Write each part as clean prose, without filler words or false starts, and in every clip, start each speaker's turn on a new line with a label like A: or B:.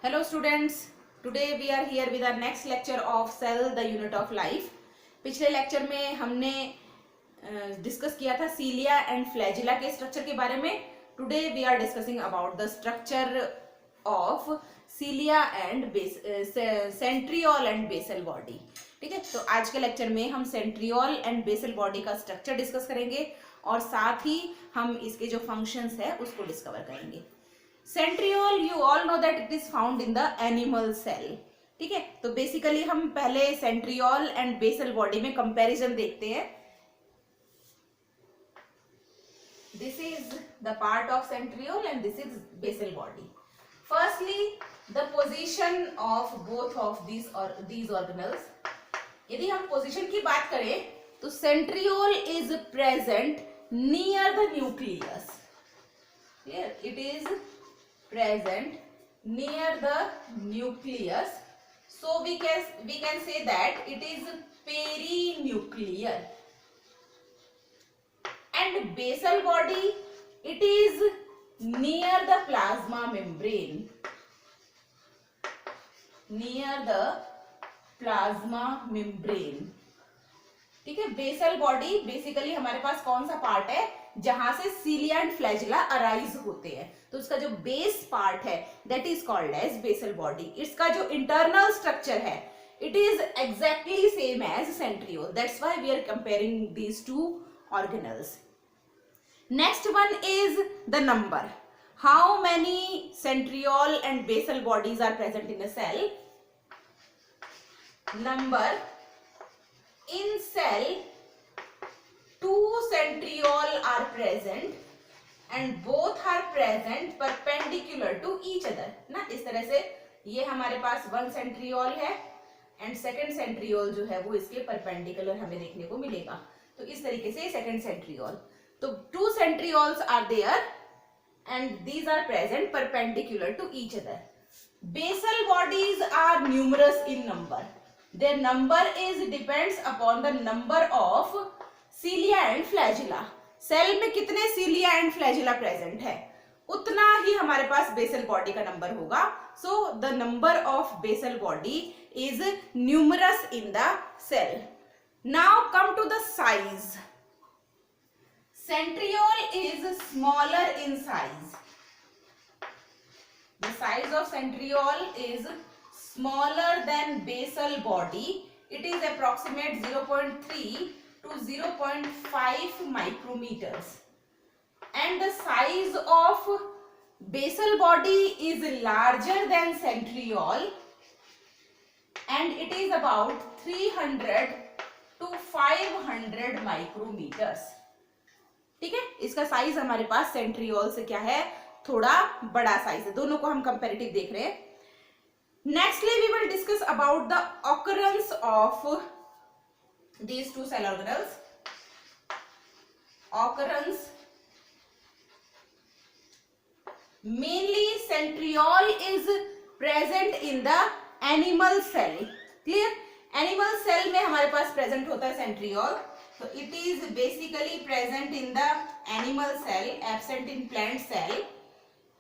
A: Hello students, today we are here with our next lecture of cell the unit of life. पिछले lecture में हमने discuss किया था cilia and flagella के structure के बारे में. Today we are discussing about the structure of cilia and centriole and basal body. ठीक है, तो आज के लेक्चर में हम सेंट्रियोल एंड बेसल बॉडी का स्ट्रक्चर डिस्कस करेंगे और साथ ही हम इसके जो फंक्शंस है उसको डिस्कवर करेंगे. Centriole you all know that it is found in the animal cell. ठीक है, तो बेसिकली हम पहले सेंट्रियोल एंड बेसल बॉडी में कंपैरिजन देखते हैं. This is the part of centriole and this is basal body. Firstly the position of both of these organelles. यदि हम पोजीशन की बात करें तो centriole is present near the nucleus. It is present near the nucleus, so we can say that it is perinuclear. And basal body, it is near the plasma membrane, near the plasma membrane. ठीक है, basal body basically हमारे पास कौन सा part है जहां से सीलिया and flagella arise होते हैं. तो उसका जो बेस पार्ट है that is called as basal body. इसका जो इंटरनल स्ट्रक्चर है it is exactly same as centriole. That's why we are comparing these two organelles. Next one is the number. How many centriole and basal bodies are present in a cell? Number in cell, two centriole are present and both are present perpendicular to each other. ना इस तरह से ये हमारे पास one centriole है and second centriole जो है वो इसके परपेंडिकुलर हमें देखने को मिलेगा. तो इस तरीके से सेकेंड सेंट्रियोल. तो two centrioles are there and these are present perpendicular to each other. Basal bodies are numerous in number. Their number is depends upon the number of cilia and flagella. Cell में कितने cilia and flagella present है उतना ही हमारे पास basal body का number होगा. So the number of basal body is numerous in the cell. Now come to the size. Centriole is smaller in size. The size of centriole is smaller than basal body. It is approximate 0.3 to 0.5 micrometers. And the size of basal body is larger than centriole and it is about 300 to 500 micrometers. ठीक है, इसका size हमारे पास centriole से क्या है, थोड़ा बड़ा size है. दोनों को हम कंपैरेटिव देख रहे हैं. Nextly, we will discuss about the occurrence of these two cell organelles. Occurrence. Mainly, centriole is present in the animal cell. Clear? Animal cell में हमारे पास present होता है centriole. So it is basically present in the animal cell, absent in plant cell,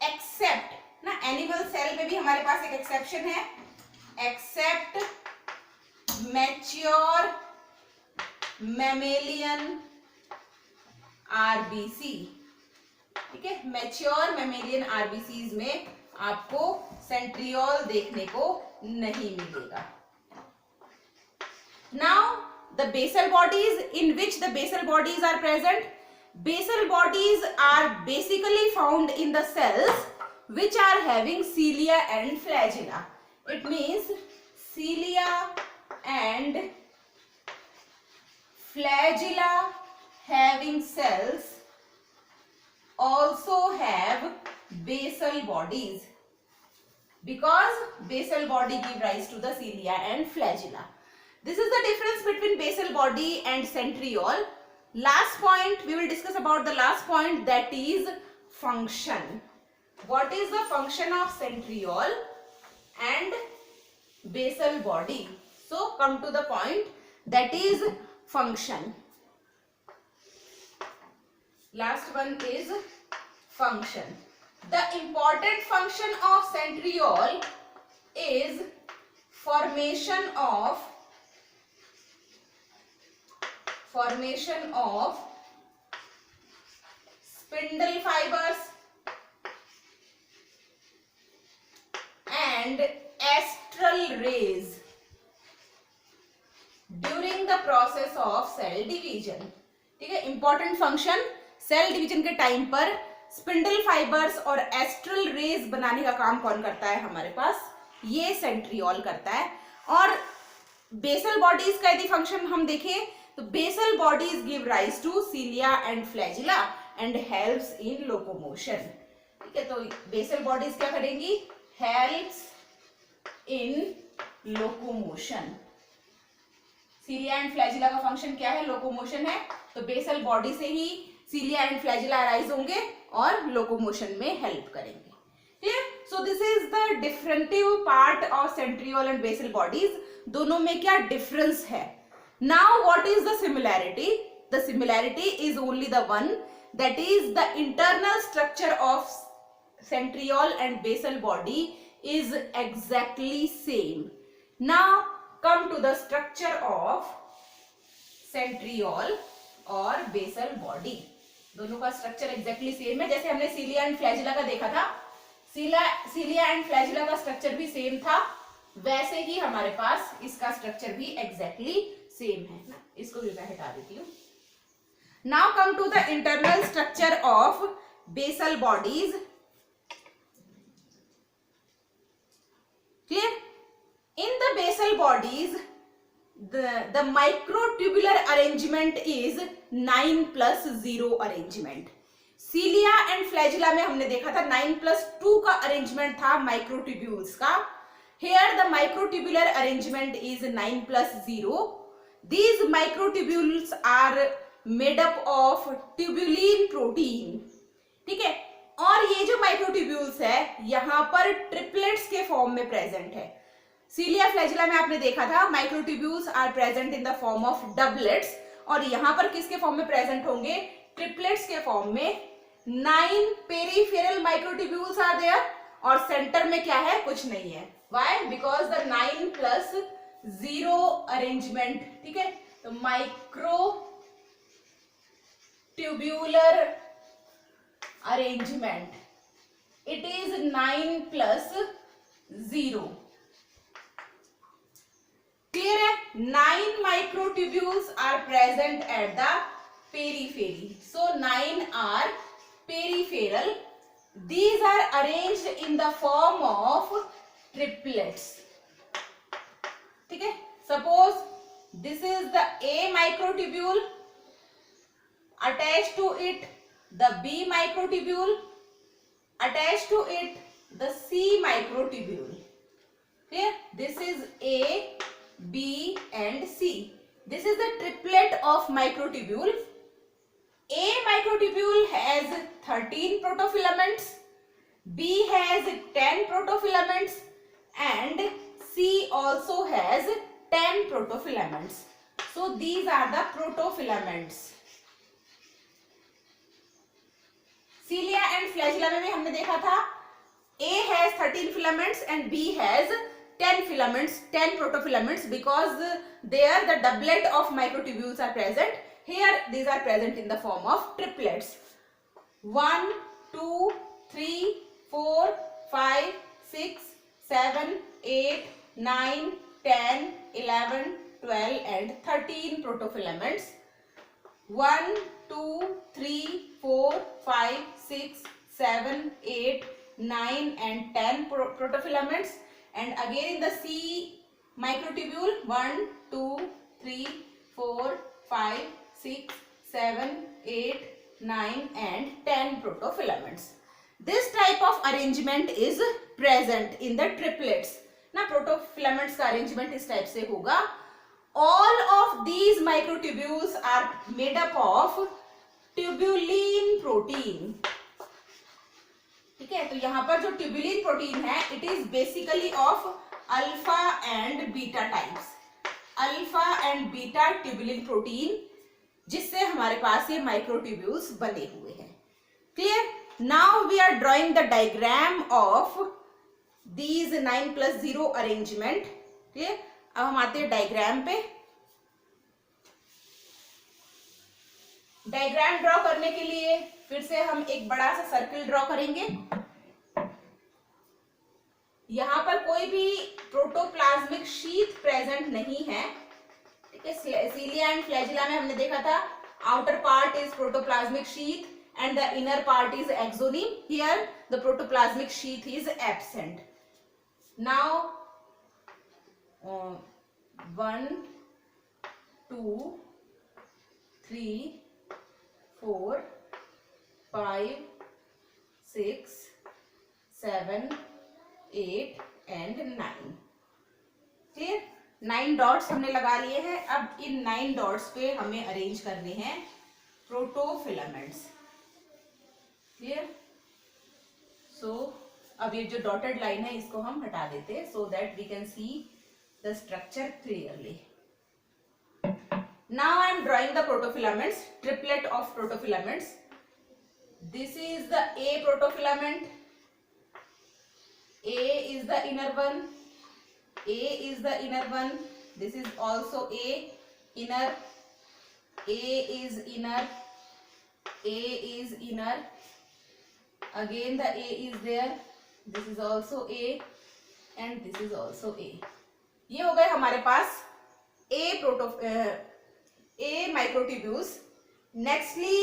A: except ना animal cell में भी हमारे पास एक एक्सेप्शन है. Except mature mammalian RBC. ठीक है, मैच्योर मैमेलियन आरबीसीज में आपको सेंट्रियोल देखने को नहीं मिलेगा. Now the basal bodies in which the basal bodies are present. Basal bodies are basically found in the cells which are having cilia and flagella. It means cilia and flagella having cells also have basal bodies because basal body give rise to the cilia and flagella. This is the difference between basal body and centriole. Last point we will discuss about the last point, that is function. What is the function of centriole and basal body? So come to the point, that is function. Last one is function. The important function of centriole formation of spindle fibers and astral rays during the process of cell division. ठीक है, important function, cell division के time पर spindle fibres और astral raise बनाने का काम कौन करता है हमारे पास, ये सेंट्रियोल करता है. और बेसल बॉडीज का यदि फंक्शन हम देखें तो basal bodies give rise to cilia and flagella and helps in locomotion. ठीक है, तो बेसल बॉडीज क्या करेंगी, helps in locomotion. Cilia and flagella का फंक्शन क्या है, लोकोमोशन है. तो बेसल बॉडी से ही सीलिया एंड फ्लैजिला अराइज होंगे और लोकोमोशन में हेल्प करेंगे. Clear. So this is the differentive part of centriole and basal bodies. दोनों में क्या डिफरेंस है. Now what is the similarity. The similarity is only the one, that is the internal structure of centriole and basal body is exactly same. Now come to the structure of centriole और basal body. दोनों का structure exactly same है. जैसे हमने सीलिया and flagella का देखा था, cilia and flagella का स्ट्रक्चर भी सेम था, वैसे ही हमारे पास इसका स्ट्रक्चर भी exactly same है ना. इसको भी मैं हटा देती हूँ. Now come to the internal structure of basal bodies. Clear? In the basal bodies, the microtubular arrangement is 9+0 arrangement. सीलिया and flagella में हमने देखा था 9+2 का अरेंजमेंट था माइक्रोट्यूब्यूल्स का. Here the microtubular arrangement is 9+0. These microtubules are made up of tubulin protein. ठीक है, और ये जो माइक्रोट्यूब्यूल्स है यहाँ पर ट्रिपलेट्स के फॉर्म में प्रेजेंट है. सीलिया फ्लैजिला में आपने देखा था microtubules are present in the form of doublets, और यहाँ पर किसके फॉर्म में प्रेजेंट होंगे, ट्रिपलेट्स के फॉर्म में. 9 पेरिफेरल माइक्रोट्यूब्यूल्स आर देयर और सेंटर में क्या है, कुछ नहीं है. व्हाई? Because the 9+0 arrangement. ठीक है, तो माइक्रोट्यूब्यूलर arrangement, it is 9+0. clear है. 9 microtubules are present at the periphery, so 9 are peripheral. These are arranged in the form of triplets. ठीक है, suppose this is the A microtubule, attached to it the B microtubule, attached to it the C microtubule. Clear? This is A, B and C. This is the triplet of microtubule. A microtubule has 13 protofilaments, B has 10 protofilaments and C also has 10 protofilaments. So these are the protofilaments. सीलिया and flagella में भी हमने देखा था A has 13 filaments and B has 10 filaments, 10 protofilaments, because there the doublet of microtubules are present. Here these are present in the form of triplets. 1, 2, 3, 4, 5, 6, 7, 8, 9, 10, 11, 12 and 13 protofilaments. 1, 2, 3, 4, 5, 6, 7, 8, 9 and 10 protofilaments. And again in the C microtubule 1, 2, 3, 4, 5, 6, 7, 8, 9 and 10 protofilaments. This type of arrangement is present in the triplets. ना protofilaments का arrangement इस type से होगा. All of these microtubules are made up of tubulin protein. ठीक है, तो यहाँ पर जो ट्यूबुलिन प्रोटीन है it is basically of alpha and beta types. Alpha and beta tubulin protein, जिससे हमारे पास ये माइक्रोट्यूब्यूल्स बने हुए हैं. Clear. Now we are drawing the diagram of these 9+0 arrangement. ठीक है, अब हम आते हैं डायग्राम पे। डायग्राम ड्रॉ करने के लिए फिर से हम एक बड़ा सा सर्किल ड्रॉ करेंगे। यहां पर कोई भी प्रोटोप्लाज्मिक शीथ प्रेजेंट नहीं है, ठीक है। सीलिया एंड फ्लैजिला में हमने देखा था outer part is protoplasmic sheath and the inner part is axoneme. Here the protoplasmic sheath is absent. Now 1 2 3 4 5 6 7 8 and 9। Clear? 9 dots हमने लगा लिए हैं। अब इन 9 डॉट्स पे हमें अरेंज करने हैं प्रोटोफिलामेंट्स। क्लियर? सो अब ये जो डॉटेड लाइन है इसको हम हटा देते हैं so that we can see the structure clearly. Now I am drawing the protofilaments, triplet of protofilaments. This is the A protofilament. A is the inner one. A is the inner one. This is also A, inner. A is inner. A is inner. Again the A is there. This is also A and this is also A. ये हो गए हमारे पास A microtubules. Nextly,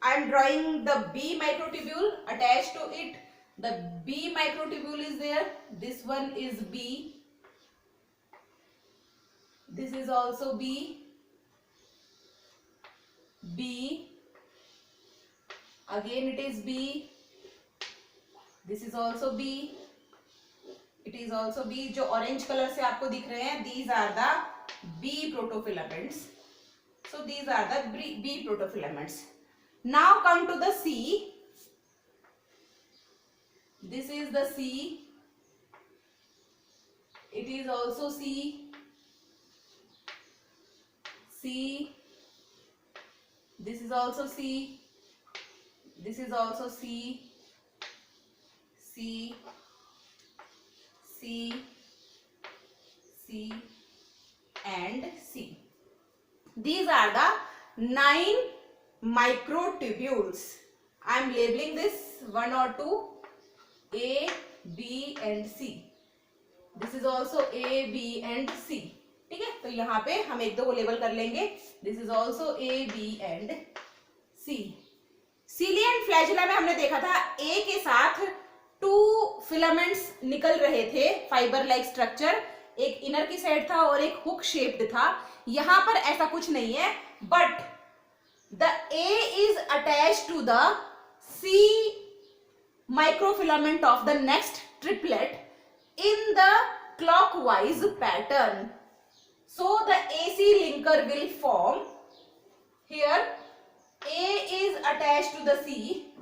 A: I am drawing the B microtubule. Attached to it, the B microtubule is there. This one is B. This is also B. B. Again it is B. This is also B. It is also B. जो orange color से आपको दिख रहे हैं, these are the B protofilaments. So these are the B protofilaments. Now come to the C. This is the C. It is also C. C. This is also C. This is also C. C. C. C. And C. These are the 9 microtubules. I am labeling this 1 or 2, A, B and C. This is also A, B and C. ठीक है, तो यहाँ पे हम एक दो को label कर लेंगे. This is also A, B and C. सीलिया and flagella में हमने देखा था A के साथ 2 फिलामेंट्स निकल रहे थे, फाइबर लाइक स्ट्रक्चर. एक इनर की साइड था और एक हुक शेप्ड था. यहां पर ऐसा कुछ नहीं है, but the A is attach to the C microfilament of the next triplet in the clockwise pattern. So the AC linker will form. Here A is attached to the C.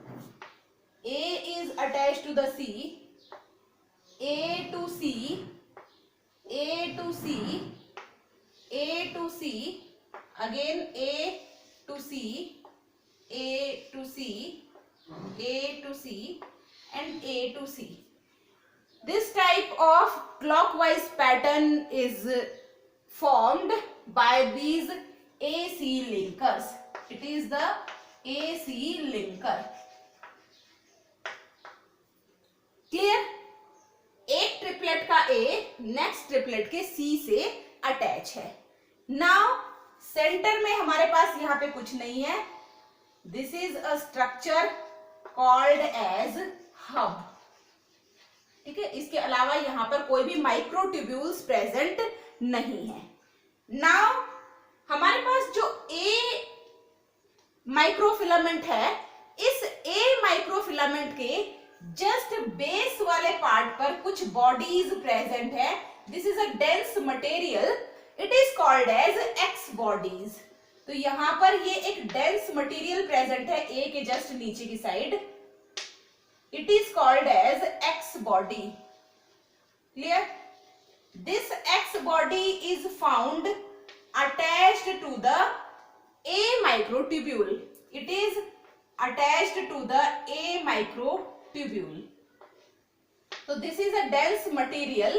A: A is attached to the C. A to C. A to C. A to C, again A to C, A to C, A to C and A to C. This type of clockwise pattern is formed by these AC linkers. It is the AC linker. Clear? एक triplet का A नेक्स्ट triplet के C से attach है. Now centre में हमारे पास यहाँ पे कुछ नहीं है. This is a structure called as hub. ठीक है, इसके अलावा यहाँ पर कोई भी माइक्रोट्यूब्यूल्स प्रेजेंट नहीं है. नाउ हमारे पास जो A माइक्रोफिलामेंट है, इस A माइक्रोफिलामेंट के जस्ट बेस वाले पार्ट पर कुछ बॉडीज प्रेजेंट है. This is a dense material. It is called as X bodies. तो यहां पर ये एक डेंस मटेरियल प्रेजेंट है ए के जस्ट नीचे की side. It is called as X body. Clear? This X body is found attached to the A microtubule. It is attached to the A microtubule. So this is a dense material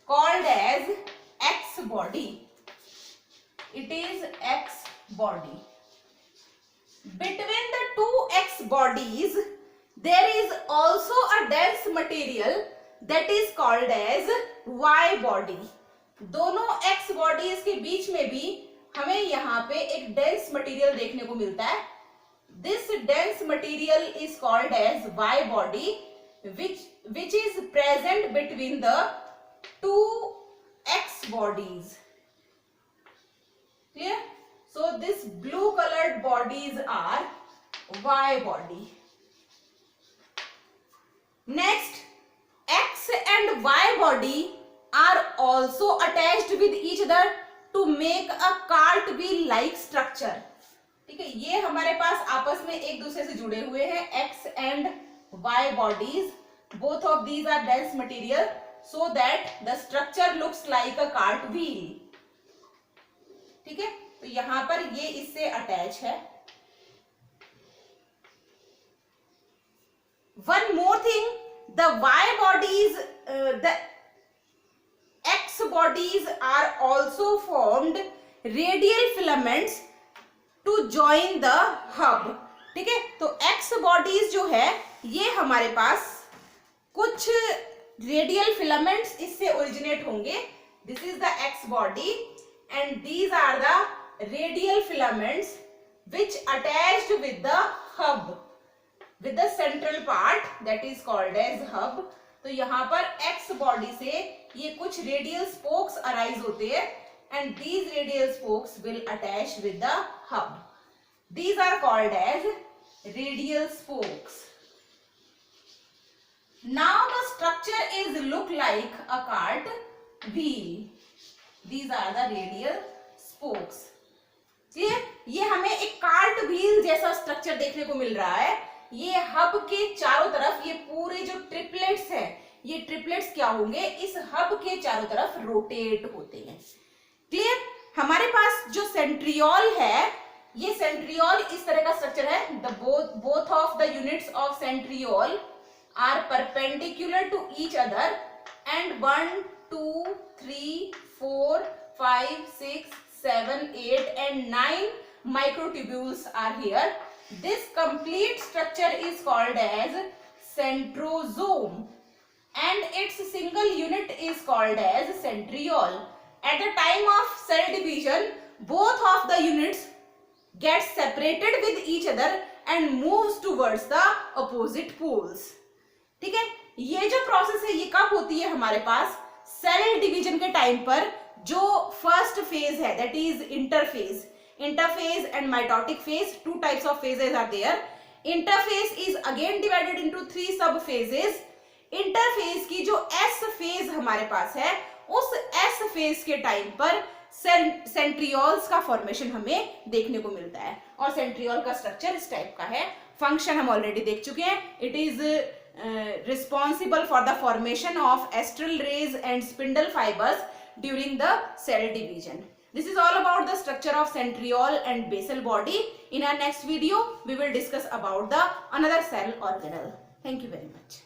A: called as X body. It is X body. Between the two X bodies, there is also a dense material that is called as Y body. दोनों X bodies के बीच में भी हमें यहाँ पे एक dense material देखने को मिलता है. This dense material is called as Y body, which is present between the two X bodies. Clear? So this blue colored bodies are Y body. Next, X and Y body are also attached with each other to make a cartwheel like structure. ठीक है, ये हमारे पास आपस में एक दूसरे से जुड़े हुए हैं. X and Y bodies, both of these are dense material so that the structure looks like a cartwheel. ठीक है, तो यहां पर ये इससे अटैच है. One more thing, the Y bodies, the X bodies are also formed radial filaments to join the hub. ठीक है, तो X bodies जो है ये हमारे पास कुछ रेडियल फिलामेंट्स इससे ओरिजिनेट होंगे. This is the X body and these are the radial filaments which attached with the hub, with the central part that is called as hub. तो यहाँ पर X body से ये कुछ radial spokes arise होते हैं and these radial spokes will attach with the hub. These are called as radial spokes. Now the structure is look like a cart wheel. These are the radial spokes. Clear? ये हमें एक cart wheel जैसा structure देखने को मिल रहा है. ये hub के चारों तरफ ये पूरे जो ट्रिपलेट्स हैं, ये ट्रिपलेट्स क्या होंगे, इस हब के चारों तरफ रोटेट होते हैं. क्लियर? हमारे पास जो सेंट्रियोल है, ये सेंट्रियोल इस तरह का स्ट्रक्चर है. The both of the units of centriole are perpendicular to each other and 1, 2, 3, 4, 5, 6, 7, 8 and 9 microtubules are here. This complete structure is called as centrosome and its single unit is called as centriole. At the time of cell division, both of the units get separated with each other and moves towards the opposite poles. ठीक है, ये जो process है ये कब होती है हमारे पास, सेल डिवीजन के टाइम पर. जो फर्स्ट फेज है that is interphase and mitotic phase. Two types of phases are there. Interphase is again divided into 3 sub phases. Interphase की जो एस फेज हमारे पास है, उस एस फेज के टाइम पर सेंट्रियोल्स का फॉर्मेशन हमें देखने को मिलता है. और सेंट्रियोल का स्ट्रक्चर इस टाइप का है. फंक्शन हम ऑलरेडी देख चुके हैं. It is responsible for the formation of astral rays and spindle fibers during the cell division. This is all about the structure of centriole and basal body. In our next video, we will discuss about the another cell organelle. Thank you very much.